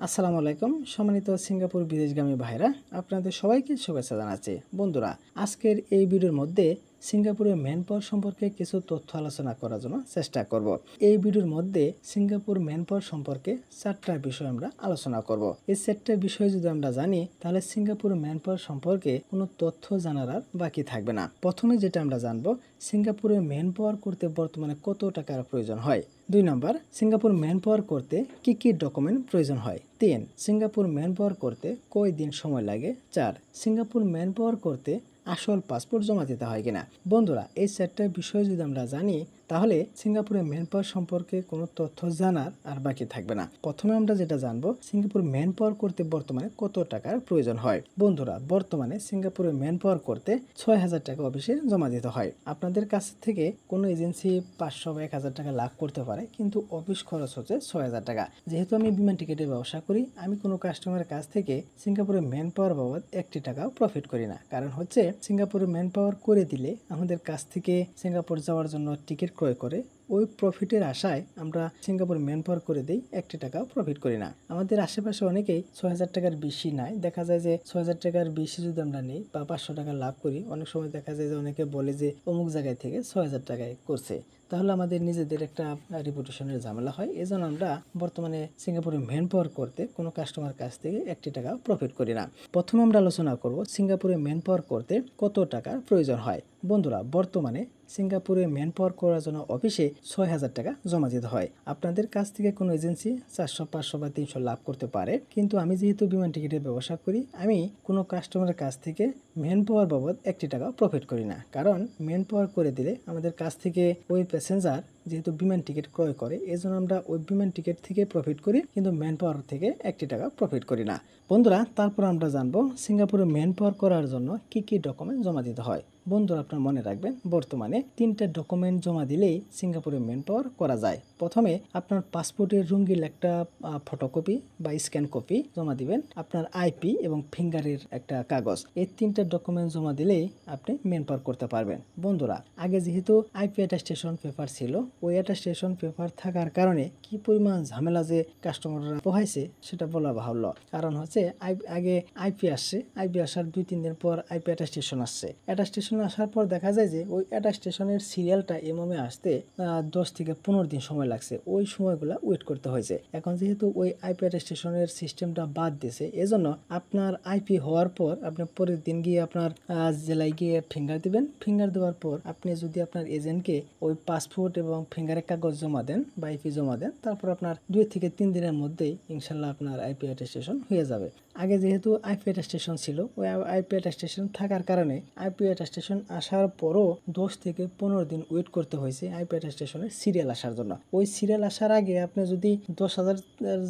আসসালামু আলাইকুম সম্মানিত সিঙ্গাপুর বিদেশগামী ভাইরা, আপনাদের সবাইকে শুভেচ্ছা জানাচ্ছি। বন্ধুরা, আজকের এই ভিডিওর মধ্যে সিঙ্গাপুরের ম্যান পাওয়ার সম্পর্কে কিছু তথ্য আলোচনা করার জন্য চেষ্টা করব। এই ভিডিওর মধ্যে সিঙ্গাপুর ম্যান পাওয়ার সম্পর্কে 4টা বিষয় আমরা আলোচনা করব। এই 4টা বিষয় যদি আমরা জানি, তাহলে সিঙ্গাপুর ম্যান পাওয়ার সম্পর্কে কোনো তথ্য জানার আর বাকি থাকবে না। প্রথমে যেটা আমরা জানবো, সিঙ্গাপুরে ম্যান পাওয়ার করতে বর্তমানে কত টাকার প্রয়োজন হয়। 2 নম্বর, সিঙ্গাপুর ম্যান পাওয়ার করতে কি কি ডকুমেন্ট প্রয়োজন হয়। 3, সিঙ্গাপুর ম্যান পাওয়ার করতে কয় দিন সময় লাগে। 4, সিঙ্গাপুর ম্যান পাওয়ার করতে আসল পাসপোর্ট জমা দিতে হয় কিনা। বন্ধুরা, এই 4টা বিষয় যদি আমরা জানি, তাহলে সিঙ্গাপুরের ম্যান পাওয়ার সম্পর্কে কোনো তথ্য জানার আর বাকি থাকবে না। প্রথমে আমরা যেটা জানবো, সিঙ্গাপুর ম্যান পাওয়ার করতে বর্তমানে কত টাকার প্রয়োজন হয়। বন্ধুরা, বর্তমানে সিঙ্গাপুরে ম্যান পাওয়ার করতে 6,000 টাকা অফিসে জমা দিতে হয়। আপনাদের কাছ থেকে কোনো এজেন্সি 500 বা 1,000 টাকা লাভ করতে পারে, কিন্তু অফিস খরচ হচ্ছে 6,000 টাকা। যেহেতু আমি বিমান টিকিটের ব্যবসা করি, আমি কোনো কাস্টমারের কাছ থেকে সিঙ্গাপুরে ম্যান পাওয়ার বাবদ 1 টাকাও প্রফিট করি না। কারণ হচ্ছে, সিঙ্গাপুরে ম্যান পাওয়ার করে দিলে আমাদের কাছ থেকে সিঙ্গাপুর যাওয়ার জন্য টিকিট ক্রয় করে ওই প্রফিটের আশায় আমরা সিঙ্গাপুর ম্যান পাওয়ার করে দিই, 1 টাকাও প্রফিট করি না। আমাদের আশেপাশে অনেকেই 6,000 টাকার বেশি নাই, দেখা যায় যে 6,000 টাকার বেশি যদি আমরা নিই বা 500 টাকা লাভ করি, অনেক সময় দেখা যায় যে অনেকে বলে যে অমুক জায়গায় থেকে 6,000 টাকায় করছে, তাহলে আমাদের নিজেদের একটা রেপুটেশনের ঝামেলা হয়। এজন্য আমরা বর্তমানে সিঙ্গাপুরে ম্যান পাওয়ার করতে কোনো কাস্টমার কাছ থেকে 1 টাকাও প্রফিট করি না। প্রথমে আমরা আলোচনা করব সিঙ্গাপুরে ম্যান পাওয়ার করতে কত টাকার প্রয়োজন হয়। বন্ধুরা, বর্তমানে সিঙ্গাপুরে ম্যান পাওয়ার করার জন্য অফিসে 6,000 টাকা জমা দিতে হয়। আপনাদের কাছ থেকে কোনো এজেন্সি 400, 500 বা 300 লাভ করতে পারে, কিন্তু আমি যেহেতু বিমান টিকিটের ব্যবসা করি, আমি কোনো কাস্টমারের কাছ থেকে ম্যান পাওয়ার বাবদ 1 টাকা প্রফিট করি না। কারণ ম্যান পাওয়ার করে দিলে আমাদের কাছ থেকে ওই প্যাসেঞ্জার যেহেতু বিমান টিকিট ক্রয় করে, এজন্য আমরা ওই বিমান টিকিট থেকে প্রফিট করি, কিন্তু ম্যান পাওয়ার থেকে 1 টাকা প্রফিট করি না। বন্ধুরা, তারপর আমরা জানবো সিঙ্গাপুরে ম্যান পাওয়ার করার জন্য কি কি ডকুমেন্ট জমা দিতে হয়। বন্ধুরা, আপনারা মনে রাখবেন, বর্তমানে 3টা ডকুমেন্ট জমা দিলেই সিঙ্গাপুরে ম্যান পাওয়ার করা যায়। প্রথমে আপনার পাসপোর্টের রঙিন একটা ফটোকপি বা স্ক্যান কপি জমা দিবেন, আপনার আইপি এবং ফিঙ্গারের একটা কাগজ। এই 3টা ডকুমেন্ট জমা দিলেই আপনি ম্যান পাওয়ার করতে পারবেন। বন্ধুরা, আগে যেহেতু আইপি অ্যাটাস্টেশন পেপার ছিল, ওই অ্যাটাস্টেশন পেপার থাকার কারণে কি পরিমাণ ঝামেলা যে কাস্টমাররা পোহাইছে সেটা বলা বাহুল্য। কারণ হচ্ছে, আগে আইপি আসছে, আইপি আসার 2-3 দিন পর আইপি অ্যাটাস্টেশন আসছে। অ্যাটাস্টেশন আসার পর দেখা যায় যে ওই অ্যাটাস্টেশনের সিরিয়ালটা এমএমএ আসতে 10 থেকে 15 দিন সময় লাগছে। ওই সময়গুলো ওয়েট করতে হয়েছে। এখন যেহেতু ওই আইপি অ্যাটাস্টেশনের সিস্টেমটা বাদ দিয়েছে, এজন্য আপনার আইপি হওয়ার পর আপনি পরের দিন গিয়ে আপনার জেলায় গিয়ে ফিঙ্গার দিবেন। ফিঙ্গার দেওয়ার পর আপনি যদি আপনার এজেন্টকে ওই পাসপোর্ট এবং ফিঙ্গারের কাগজ জমা দেন বা আইপি জমা দেন, তারপর আপনার 2 থেকে 3 দিনের মধ্যেই ইনশাল্লাহ আপনার আইপি অ্যাটাস্টেশন হয়ে যাবে। আগে যেহেতু আইপি অ্যাটাস্টেশন ছিল, ওই আইপি অ্যাটাস্টেশন থাকার কারণে আইপি অ্যাটাস্টেশন আসার পরও 10 থেকে 15 দিন ওয়েট করতে হয়েছে আইপি অ্যাটাস্টেশনের সিরিয়াল আসার জন্য। ওই সিরিয়াল আসার আগে আপনি যদি 10,000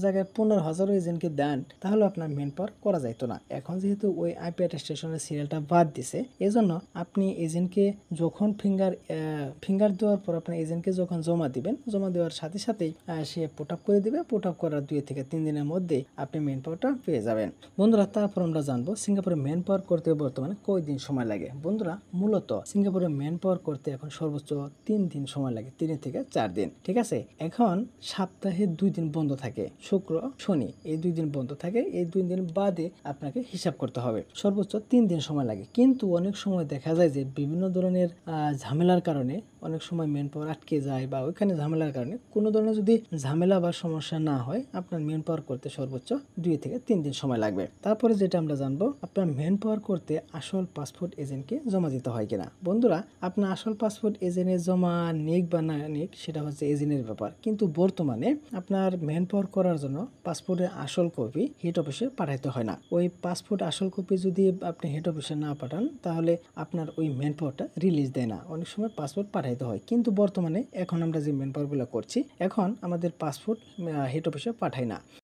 জায়গায় 15,000 এজেন্টকে দেন, তাহলে আপনার ম্যান পাওয়ার করা যাইতো না। এখন যেহেতু ওই আইপি অ্যাটাস্টেশনের সিরিয়ালটা বাদ দিছে, এজন্য আপনি এজেন্টকে যখন ফিঙ্গার দেওয়ার পর আপনার এজেন্টকে যখন জমা দিবেন, জমা দেওয়ার সাথে সাথেই সে পুট আপ করে দিবে। পুট আপ করার 2 থেকে 3 দিনের মধ্যে আপনি ম্যান পাওয়ারটা পেয়ে যাবেন। বন্ধুরা, তারপর আমরা জানবো সিঙ্গাপুরে ম্যান পাওয়ার করতে বর্তমানে কয় দিন সময় লাগে। বন্ধুরা, মূলত সিঙ্গাপুরে ম্যান পাওয়ার করতে এখন সর্বোচ্চ 3 দিন সময় লাগে, 3 থেকে 4 দিন। ঠিক আছে, এখন সপ্তাহে 2 দিন বন্ধ থাকে, শুক্র শনি, এই 2 দিন বন্ধ থাকে। এই 2 দিন বাদে আপনাকে হিসাব করতে হবে। সর্বোচ্চ 3 দিন সময় লাগে, কিন্তু অনেক সময় দেখা যায় যে বিভিন্ন ধরনের ঝামেলার কারণে অনেক সময় ম্যান পাওয়ার আটকে যায়, বা ওইখানে ঝামেলার কারণে কোনো ধরনের যদি ঝামেলা বা সমস্যা না হয়, আপনার ম্যান পাওয়ার করতে সর্বোচ্চ 2 থেকে 3 দিন সময় লাগবে। তারপরে যেটা আমরা জানবো, আপনার ম্যান পাওয়ার করতে আসল পাসপোর্ট এজেন্টকে জমা দিতে হয় কিনা। বন্ধুরা, আপনার আসল পাসপোর্ট এজেন্টে জমা নিক বা না নিক, সেটা হচ্ছে এজেন্টের ব্যাপার, কিন্তু বর্তমানে আপনার ম্যান পাওয়ার করার জন্য পাসপোর্টের আসল কপি হেড অফিসে পাঠাইতে হয় না। ওই পাসপোর্ট আসল কপি যদি আপনি হেড অফিসে না পাঠান, তাহলে আপনার ওই ম্যান পাওয়ারটা রিলিজ দেয় না। অনেক সময় পাসপোর্ট পাঠাইতে হয়, কিন্তু বর্তমানে এখন আমরা যে ম্যান পাওয়ারগুলো করছি, এখন আমাদের পাসপোর্ট হেড অফিসে পাঠাই না।